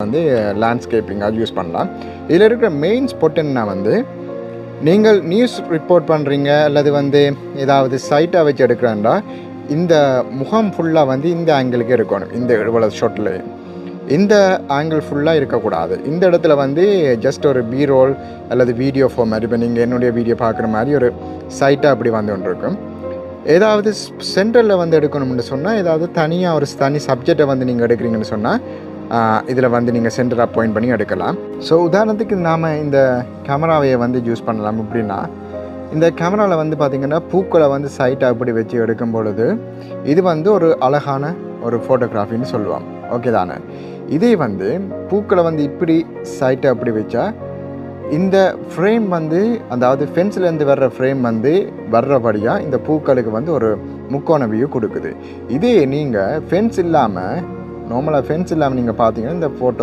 வந்து லேண்ட்ஸ்கேப்பிங்காக யூஸ் பண்ணலாம். இதில் இருக்கிற மெயின் ஸ்பாட் என்ன வந்து, நீங்கள் நியூஸ் ரிப்போர்ட் பண்ணுறீங்க அல்லது வந்து ஏதாவது சைட்டாக வச்சு எடுக்கிறேன்டா, இந்த முகம் ஃபுல்லாக வந்து இந்த ஆங்கிளுக்கு இருக்கணும். இந்த இவ்வளோ ஷாட்டில் இந்த ஆங்கிள் ஃபுல்லாக இருக்கக்கூடாது. இந்த இடத்துல வந்து ஜஸ்ட் ஒரு பீரோல் அல்லது வீடியோ ஃபார் மாதிரி, இப்போ நீங்கள் என்னுடைய வீடியோ பார்க்குற மாதிரி ஒரு சைட்டாக அப்படி வந்து ஒன்று இருக்கும். ஏதாவது சென்டரில் வந்து எடுக்கணும்னு சொன்னால், ஏதாவது தனியாக ஒரு தனி சப்ஜெக்டை வந்து நீங்கள் எடுக்கிறீங்கன்னு சொன்னால் இதில் வந்து நீங்கள் சென்டராக பாயிண்ட் பண்ணி எடுக்கலாம். ஸோ உதாரணத்துக்கு நாம் இந்த கேமராவை வந்து யூஸ் பண்ணலாம். அப்படின்னா இந்த கேமராவில் வந்து பார்த்திங்கன்னா பூக்களை வந்து சைட்டாக அப்படி வச்சு எடுக்கும் பொழுது இது வந்து ஒரு அழகான ஒரு ஃபோட்டோகிராஃபின்னு சொல்லுவாங்க. ஓகே தானே? இதே வந்து பூக்களை வந்து இப்படி சைட்டை அப்படி வச்சா இந்த ஃப்ரேம் வந்து, அதாவது ஃபென்ஸ்லேருந்து வர்ற ஃப்ரேம் வந்து வர்றபடியாக இந்த பூக்களுக்கு வந்து ஒரு முக்கோண வியூ கொடுக்குது. இதே நீங்கள் ஃபென்ஸ் இல்லாமல், நார்மலாக ஃபென்ஸ் இல்லாமல் நீங்கள் பார்த்தீங்கன்னா இந்த ஃபோட்டோஸ்